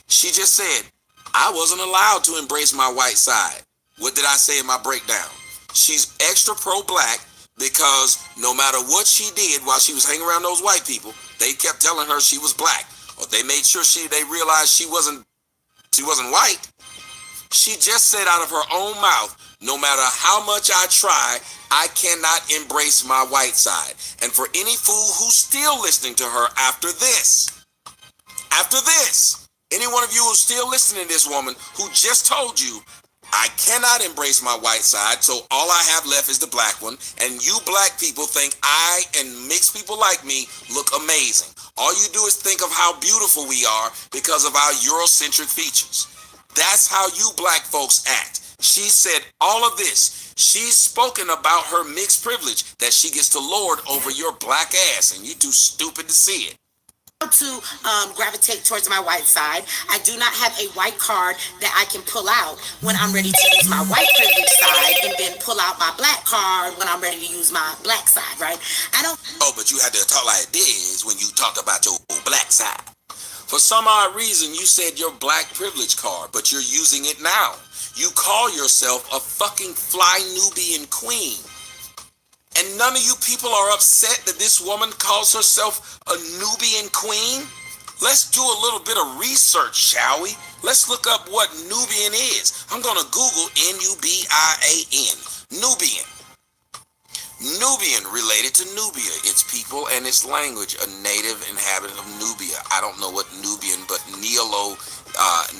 She just said, I wasn't allowed to embrace my white side. What did I say in my breakdown? She's extra pro-black because no matter what she did while she was hanging around those white people, they kept telling her she was black, or they made sure they realized she wasn't white. She just said out of her own mouth, no matter how much I try, I cannot embrace my white side. And for any fool who's still listening to her after this, any one of you who's still listening to this woman who just told you, I cannot embrace my white side, so all I have left is the black one, and you black people think I and mixed people like me look amazing. All you do is think of how beautiful we are because of our Eurocentric features. That's how you black folks act. She said all of this. She's spoken about her mixed privilege that she gets to lord over your black ass, and you too stupid to see it. To gravitate towards my white side. I do not have a white card that I can pull out when I'm ready to use my white privilege side, and then pull out my black card when I'm ready to use my black side, right? I don't. Oh, but you had to talk like this when you talked about your black side. For some odd reason, you said your black privilege card, but you're using it now. You call yourself a fucking fly Nubian queen. And none of you people are upset that this woman calls herself a Nubian queen? Let's do a little bit of research, shall we? Let's look up what Nubian is. I'm going to Google Nubian. Nubian. Nubian related to Nubia, its people and its language, a native inhabitant of Nubia. I don't know what Nubian, but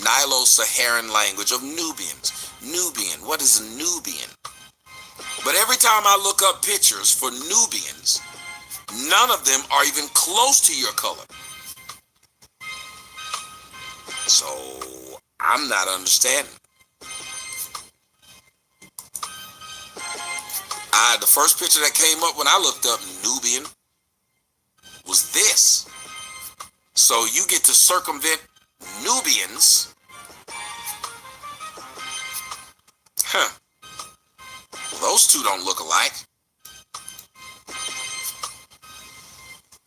Nilo-Saharan language of Nubians. Nubian. What is a Nubian? But every time I look up pictures for Nubians, none of them are even close to your color. So I'm not understanding. The first picture that came up when I looked up Nubian was this. So you get to circumvent Nubians. Huh. Well, those two don't look alike.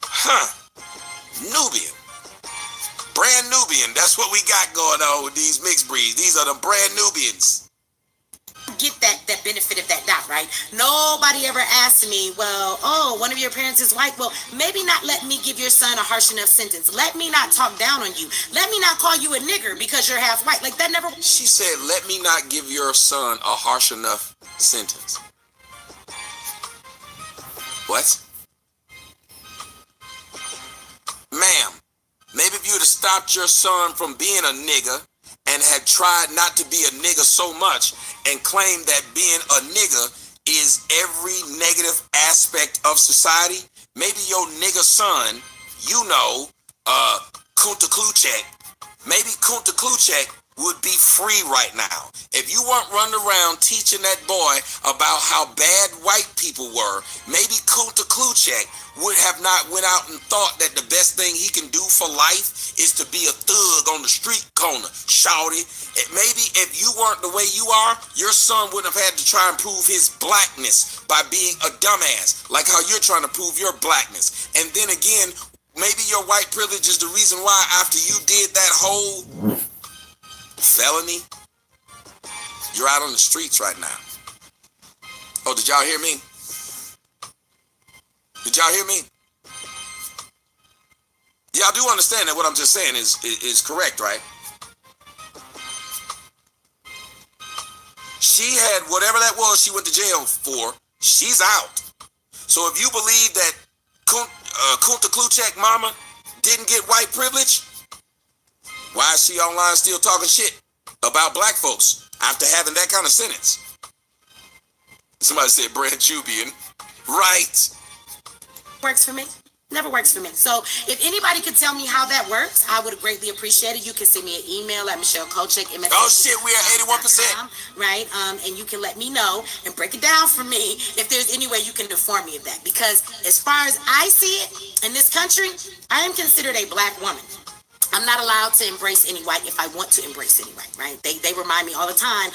Huh. Nubian. Brand Nubian. That's what we got going on with these mixed breeds. These are the brand Nubians. Get that benefit of that doubt, right? Nobody ever asked me, well, oh, one of your parents is white. Well, maybe not let me give your son a harsh enough sentence. Let me not talk down on you. Let me not call you a nigger because you're half white. Like that never. She said, let me not give your son a harsh enough sentence. What? Ma'am, maybe if you would have stopped your son from being a nigger and had tried not to be a nigger so much and claimed that being a nigger is every negative aspect of society, maybe your nigger son, Kunta Kluchek, maybe Kunta Kluchek would be free right now. If you weren't running around teaching that boy about how bad white people were, maybe Kunta Kluchek would have not went out and thought that the best thing he can do for life is to be a thug on the street corner. Shawty, maybe if you weren't the way you are, your son wouldn't have had to try and prove his blackness by being a dumbass, like how you're trying to prove your blackness. And then again, maybe your white privilege is the reason why after you did that whole felony, you're out on the streets right now. Oh, did y'all hear me? Did y'all hear me? Y'all do understand that what I'm just saying is correct, right? She had whatever that was she went to jail for. She's out. So if you believe that Kunta Kluchek mama didn't get white privilege, Why is she online still talking shit about black folks after having that kind of sentence? Somebody said Brand Jubian. Right. Works for me. Never works for me. So if anybody could tell me how that works, I would greatly appreciate it. You can send me an email at michellekolchek, Oh shit, we are 81%. Right? And you can let me know and break it down for me if there's any way you can inform me of that. Because as far as I see it in this country, I am considered a black woman. I'm not allowed to embrace any white if I want to embrace any white, right? They remind me all the time,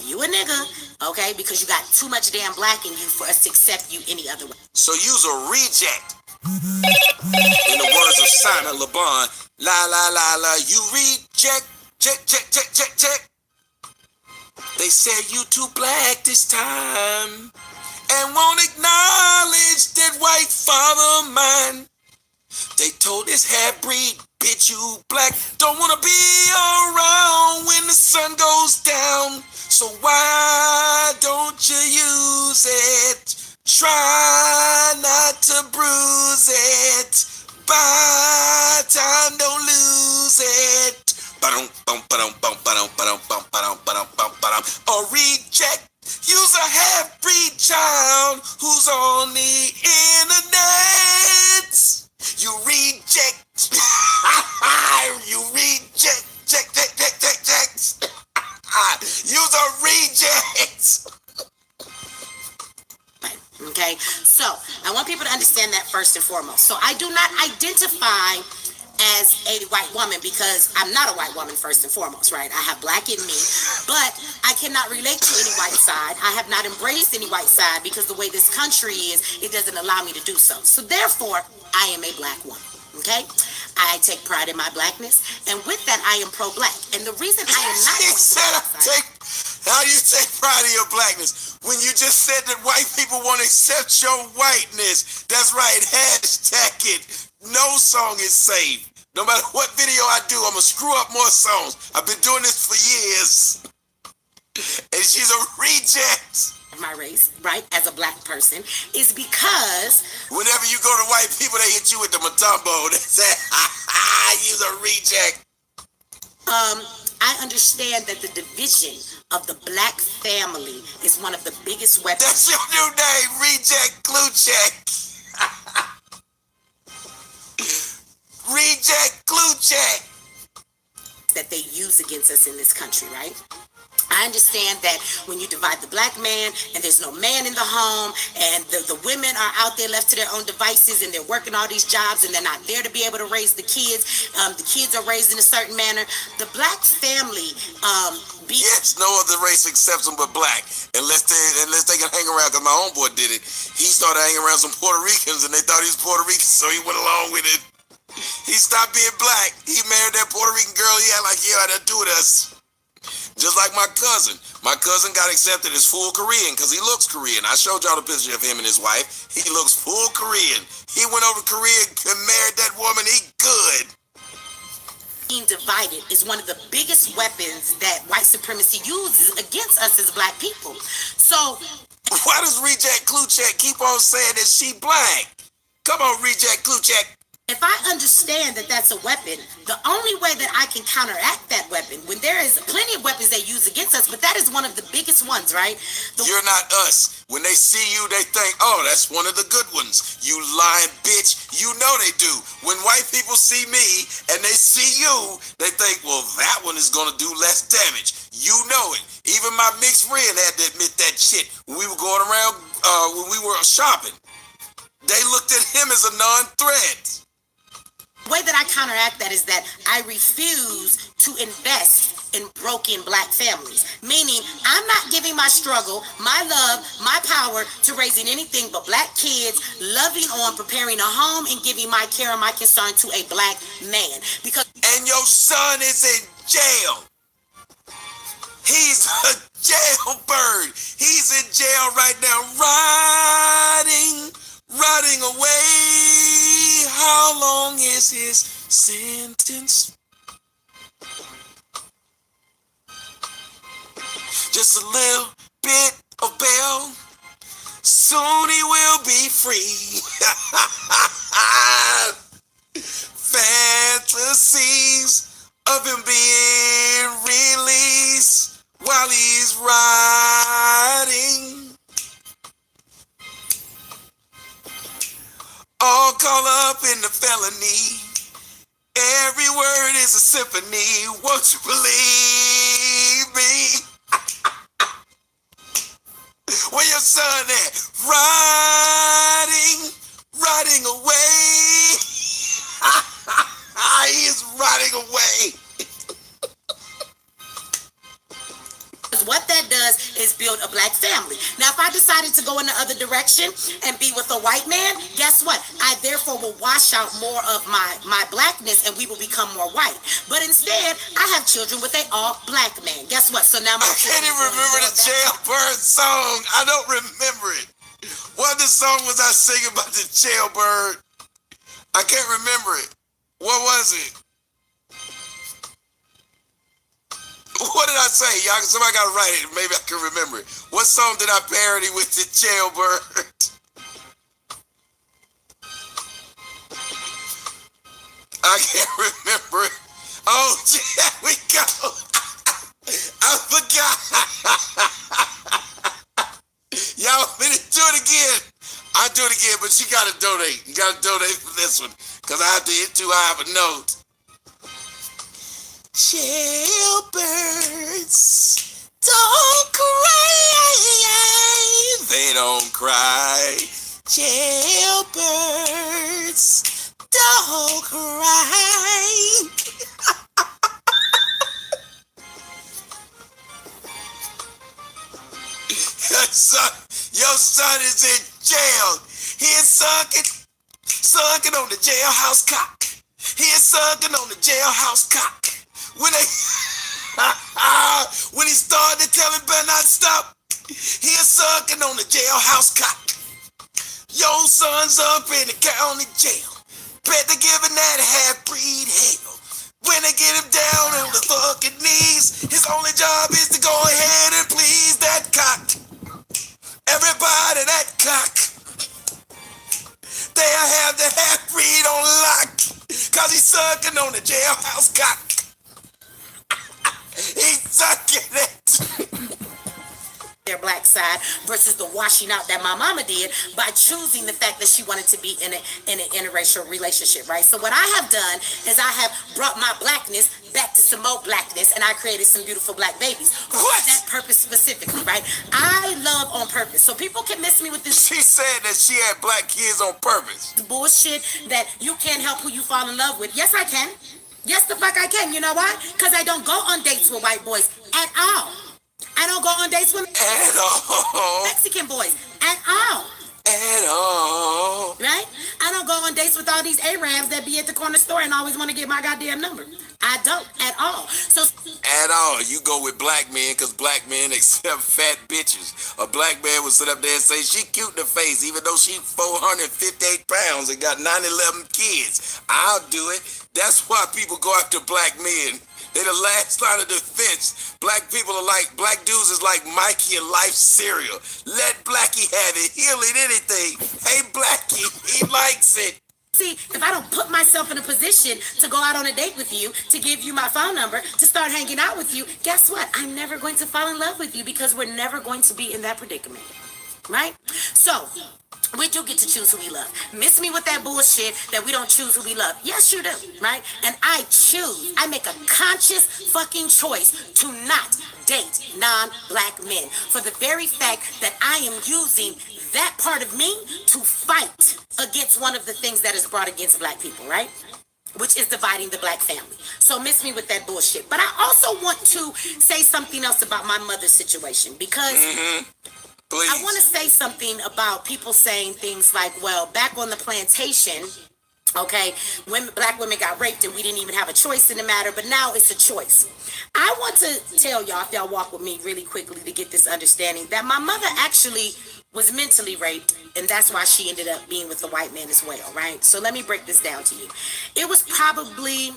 you a nigga, okay? Because you got too much damn black in you for us to accept you any other way. So you's a reject. In the words of Simon LeBon, la la la la, you reject, check. They said you too black this time and won't acknowledge that white father of mine. They told this half-breed bitch you black don't wanna be around when the sun goes down. So why don't you use it? Try not to bruise it. By time, don't lose it. A reject. Use a half-breed child who's on the internet. You reject. You reject. Check. Use a reject. Okay, so I want people to understand that first and foremost. So I do not identify as a white woman because I'm not a white woman first and foremost, right? I have black in me, but I cannot relate to any white side. I have not embraced any white side because the way this country is, it doesn't allow me to do so. So therefore, I am a black woman, okay? I take pride in my blackness, and with that, I am pro-black. And the reason I am not how do you take pride in your blackness when you just said that white people won't accept your whiteness? That's right, hashtag it. No song is safe. No matter what video I do, I'm gonna screw up more songs. I've been doing this for years. And she's a reject. My race, right, as a black person, is because whenever you go to white people, they hit you with the matumbo. They say, you's a reject. I understand that the division of the black family is one of the biggest weapons. That's your new name, Reject Glue Check. Reject Glue Check. That they use against us in this country, right? I understand that when you divide the black man and there's no man in the home and the women are out there left to their own devices and they're working all these jobs and they're not there to be able to raise the kids are raised in a certain manner. The black family yes, no other race accepts them but black unless they can hang around, because my homeboy did it. He started hanging around some Puerto Ricans and they thought he was Puerto Rican, so he went along with it. He stopped being black. He married that Puerto Rican girl. He had like, yeah, I done do with us. Just like my cousin. My cousin got accepted as full Korean because he looks Korean. I showed y'all the picture of him and his wife. He looks full Korean. He went over to Korea and married that woman. He good. Being divided is one of the biggest weapons that white supremacy uses against us as black people. So why does Reject Kluchek keep on saying that she black? Come on, Reject Kluchek. If I understand that that's a weapon, the only way that I can counteract that weapon, when there is plenty of weapons they use against us, but that is one of the biggest ones, right? You're not us. When they see you, they think, oh, that's one of the good ones. You lying bitch. You know they do. When white people see me and they see you, they think, well, that one is going to do less damage. You know it. Even my mixed friend had to admit that shit when we were going around, when we were shopping. They looked at him as a non-threat. The way that I counteract that is that I refuse to invest in broken black families. Meaning, I'm not giving my struggle, my love, my power to raising anything but black kids, loving on, preparing a home, and giving my care and my concern to a black man. Because and your son is in jail. He's a jailbird. He's in jail right now, rotting away. How long is his sentence? Just a little bit of bail. Soon he will be free. Fantasies of him being released while he's riding. All caught up in the felony. Every word is a symphony. Won't you believe me? Where your son at? Riding away. He is riding away. What that does is build a black family. Now, if I decided to go in the other direction and be with a white man, guess what? I therefore will wash out more of my blackness and we will become more white. But instead, I have children with an all black man. Guess what? So now I can't even remember the jailbird song. I don't remember it. What the song was I singing about the jailbird? I can't remember it. What was it? What did I say? Y'all, somebody got to write it. Maybe I can remember it. What song did I parody with the jailbird? I can't remember it. Oh, there we go. I forgot. Y'all want me to do it again? I'll do it again, but you got to donate. You got to donate for this one because I have to hit too high of a note. Jailbirds don't cry. They don't cry. Jailbirds don't cry. Your son is in jail. He is sunken on the jailhouse cock. He is sunken on the jailhouse cock. When he started to tell him better not stop, he is sunken on the jailhouse cock. Your son's up in the county jail. Bet they're giving that half-breed hell. When they get him down on the fucking knees, his only job is to go ahead and please that cock. Everybody, that cock. They'll have the half-breed on lock, cause he's sucking on the jailhouse cock. He's sucking it. Their black side versus the washing out that my mama did by choosing the fact that she wanted to be in an interracial relationship, right? So what I have done is I have brought my blackness back to some more blackness, and I created some beautiful black babies for that purpose specifically, right? I love on purpose. So people can miss me with this. She said that she had black kids on purpose. The bullshit that you can't help who you fall in love with. Yes, I can. Yes, the fuck I can. You know why? Because I don't go on dates with white boys at all. I don't go on dates with at all. Mexican boys at all. At all. Right? I don't go on dates with all these Arabs that be at the corner store and always want to get my goddamn number. I don't at all. So at all. You go with black men because black men accept fat bitches. A black man would sit up there and say she cute in the face even though she 458 pounds and got 9-11 kids. I'll do it. That's why people go after black men. They're the last line of defense. Black people are like, black dudes is like Mikey and Life cereal. Let Blackie have it. He'll eat anything. Hey, Blackie, he likes it. See, if I don't put myself in a position to go out on a date with you, to give you my phone number, to start hanging out with you, guess what? I'm never going to fall in love with you because we're never going to be in that predicament. Right? So, we do get to choose who we love. Miss me with that bullshit that we don't choose who we love. Yes, you do, right? And I make a conscious fucking choice to not date non-black men for the very fact that I am using that part of me to fight against one of the things that is brought against black people, right? Which is dividing the black family. So miss me with that bullshit. But I also want to say something else about my mother's situation because Please. I want to say something about people saying things like, well, back on the plantation, okay, black women got raped and we didn't even have a choice in the matter, but now it's a choice. I want to tell y'all, if y'all walk with me really quickly to get this understanding, that my mother actually was mentally raped, and that's why she ended up being with a white man as well, right? So let me break this down to you. It was probably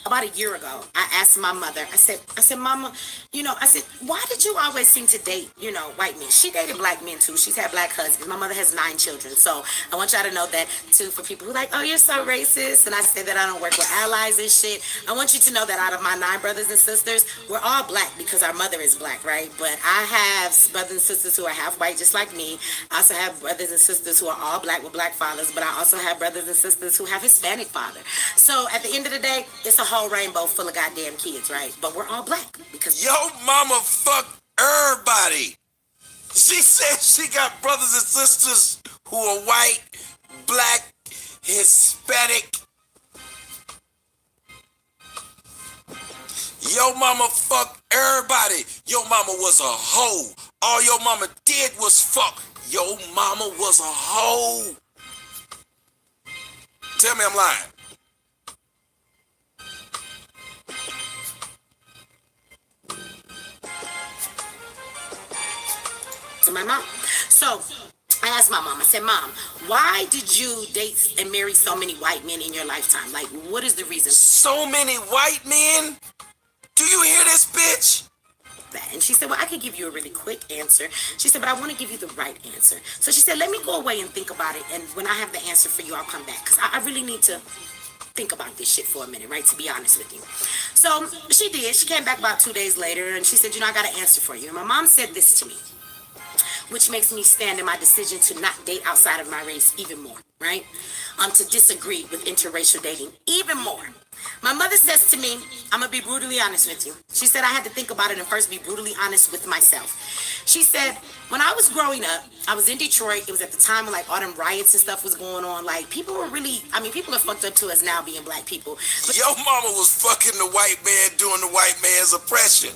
about a year ago, I asked my mother, I said, Mama, I said, why did you always seem to date, white men? She dated black men too. She's had black husbands. My mother has 9 children. So I want y'all to know that too, for people who are like, oh, you're so racist. And I say that I don't work with allies and shit. I want you to know that out of my 9 brothers and sisters, we're all black because our mother is black, right? But I have brothers and sisters who are half white, just like me. I also have brothers and sisters who are all black with black fathers, but I also have brothers and sisters who have Hispanic father. So at the end of the day, it's a whole rainbow full of goddamn kids, right? But we're all black because Yo, mama fuck everybody. She said she got brothers and sisters who are white, black, Hispanic. Yo, mama fuck everybody. Yo, mama was a hoe. All your mama did was fuck. Yo, mama was a hoe. Tell me I'm lying. to my mom. So I asked my mom, I said, Mom, why did you date and marry so many white men in your lifetime? Like, what is the reason? So many white men? Do you hear this, bitch? And she said, well, I could give you a really quick answer. She said, but I want to give you the right answer. So she said, let me go away and think about it. And when I have the answer for you, I'll come back. Because I really need to think about this shit for a minute, right? To be honest with you. So she did. She came back about 2 days later and she said, I got an answer for you. And my mom said this to me, which makes me stand in my decision to not date outside of my race even more, right? To disagree with interracial dating even more. My mother says to me, I'm going to be brutally honest with you. She said I had to think about it and first be brutally honest with myself. She said, when I was growing up, I was in Detroit. It was at the time when like all them riots and stuff was going on. Like people were really, people are fucked up to us now being black people. But your mama was fucking the white man during the white man's oppression.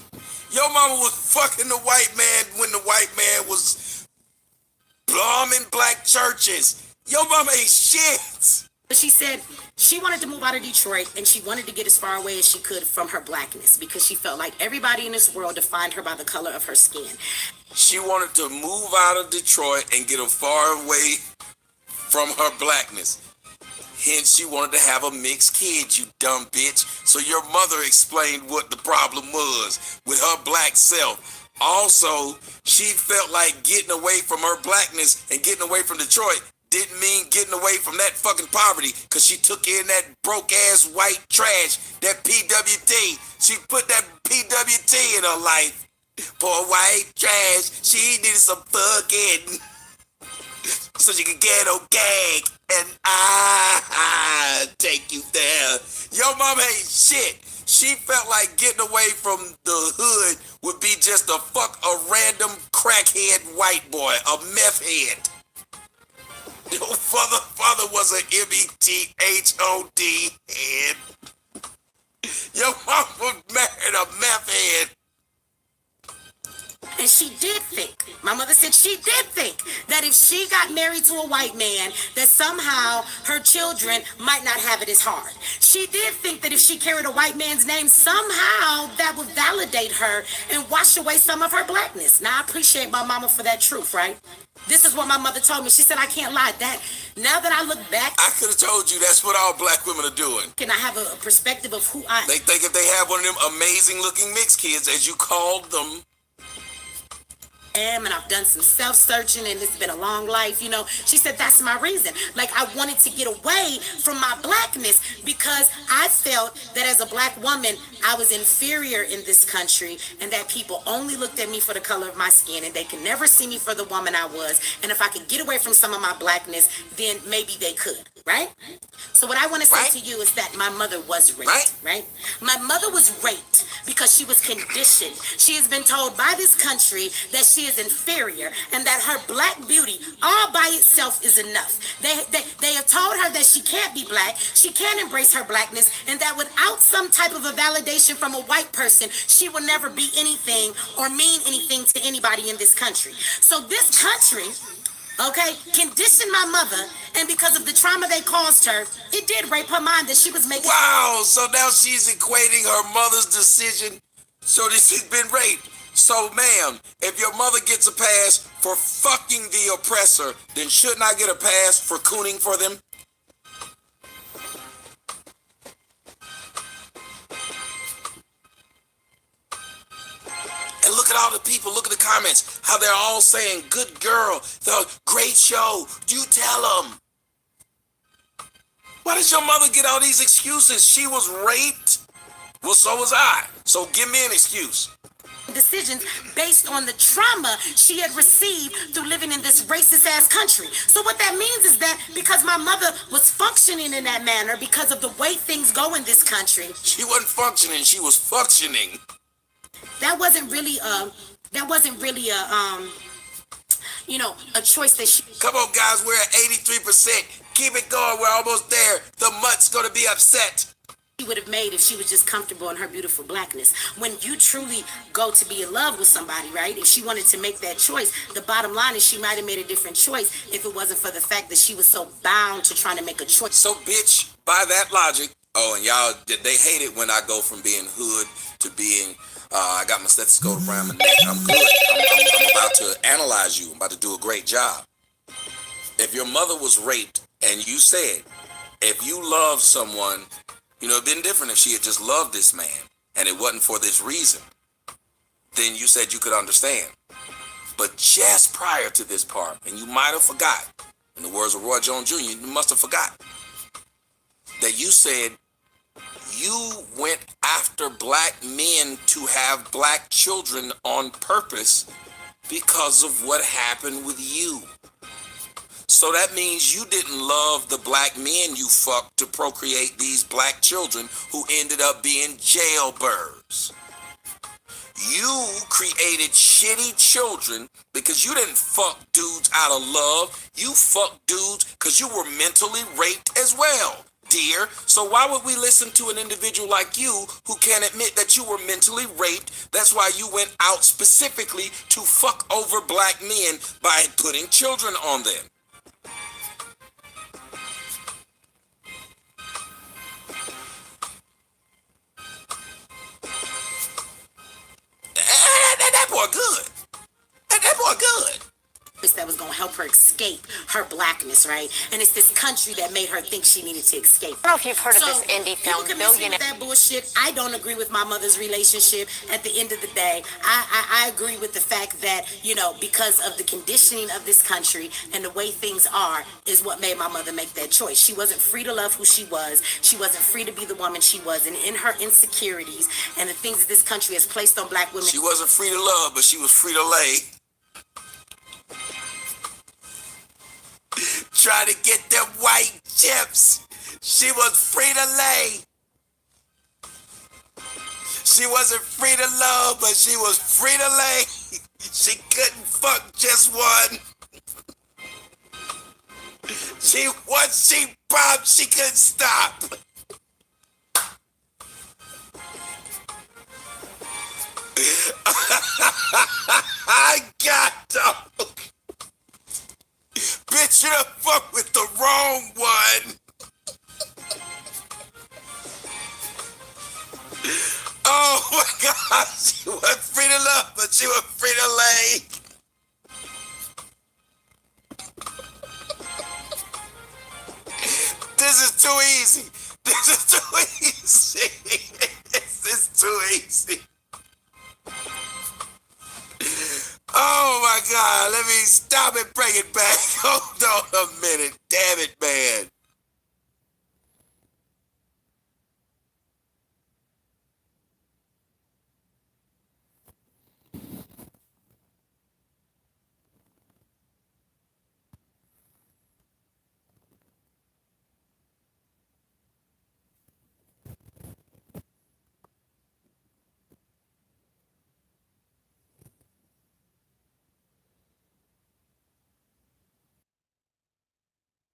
Your mama was fucking the white man when the white man was bombing black churches. Your mama ain't shit. But she said she wanted to move out of Detroit and she wanted to get as far away as she could from her blackness because she felt like everybody in this world defined her by the color of her skin. She wanted to move out of Detroit and get as far away from her blackness. Hence, she wanted to have a mixed kid, you dumb bitch. So your mother explained what the problem was with her black self. Also, she felt like getting away from her blackness and getting away from Detroit didn't mean getting away from that fucking poverty, because she took in that broke-ass white trash, that PWT. She put that PWT in her life. Poor white trash. She needed some fucking so she could get a gag, and I take you there. Your mama ain't shit. She felt like getting away from the hood would be just to fuck a random crackhead white boy, a meth head. Your father was an METHOD head. Your mama married a meth head. And she did think, my mother said she did think that if she got married to a white man, that somehow her children might not have it as hard. She did think that if she carried a white man's name, somehow that would validate her and wash away some of her blackness. Now, I appreciate my mama for that truth, right? This is what my mother told me. She said, I can't lie. That now that I look back, I could have told you that's what all black women are doing. Can I have a perspective of who I am? They think if they have one of them amazing looking mixed kids, as you called them, and I've done some self-searching and it's been a long life, She said that's my reason. Like I wanted to get away from my blackness because I felt that as a black woman, I was inferior in this country and that people only looked at me for the color of my skin and they could never see me for the woman I was. And if I could get away from some of my blackness, then maybe they could, right? So what I want to say to you is that my mother was raped, right? My mother was raped because she was conditioned. She has been told by this country that she is inferior and that her black beauty all by itself is enough. They have told her that she can't be black, she can't embrace her blackness, and that without some type of a validation from a white person, she will never be anything or mean anything to anybody in this country. So this country, conditioned my mother, and because of the trauma they caused her, it did rape her mind that she was making. Wow, so now she's equating her mother's decision so that she's been raped. So, ma'am, if your mother gets a pass for fucking the oppressor, then shouldn't I get a pass for cooning for them? And look at all the people, look at the comments, how they're all saying, good girl, great show, you tell them. Why does your mother get all these excuses? She was raped. Well, so was I. So give me an excuse. Decisions based on the trauma she had received through living in this racist ass country. So what that means is that because my mother was functioning in that manner because of the way things go in this country. She wasn't functioning, she was functioning. That wasn't really a a choice that she. Come on, guys, we're at 83%. Keep it going, we're almost there. The mutt's gonna be upset. She would have made if she was just comfortable in her beautiful blackness. When you truly go to be in love with somebody, right? If she wanted to make that choice, the bottom line is she might have made a different choice if it wasn't for the fact that she was so bound to trying to make a choice. So, bitch, by that logic, and y'all, they hate it when I go from being hood to being, I got my stethoscope around my neck. I'm good. I'm about to analyze you. I'm about to do a great job. If your mother was raped and you said, if you love someone, it'd been different if she had just loved this man and it wasn't for this reason. Then you said you could understand. But just prior to this part, and you might have forgot, in the words of Roy Jones Jr., you must have forgot, that you said you went after black men to have black children on purpose because of what happened with you. So that means you didn't love the black men you fucked to procreate these black children who ended up being jailbirds. You created shitty children because you didn't fuck dudes out of love. You fucked dudes because you were mentally raped as well, dear. So why would we listen to an individual like you who can't admit that you were mentally raped? That's why you went out specifically to fuck over black men by putting children on them. That boy good. That boy good. That was going to help her escape her blackness, right? And it's this country that made her think she needed to escape. I don't know if you've heard of this indie film, Billionaire. That bullshit. I don't agree with my mother's relationship. At the end of the day, I agree with the fact that, because of the conditioning of this country and the way things are is what made my mother make that choice. She wasn't free to love who she was. She wasn't free to be the woman she was. And in her insecurities and the things that this country has placed on black women. She wasn't free to love, but she was free to lay. Try to get them white chips. She was free to lay. She wasn't free to love, but she was free to lay. She couldn't fuck just one. Once she popped, she couldn't stop. I got dog. Bitch, you done fuck with the wrong one. Oh my God, she was free to love, but she was free to lay. This is too easy. This is too easy. This is too easy. Oh my God, let me stop and bring it back. Hold on a minute. Damn it, man.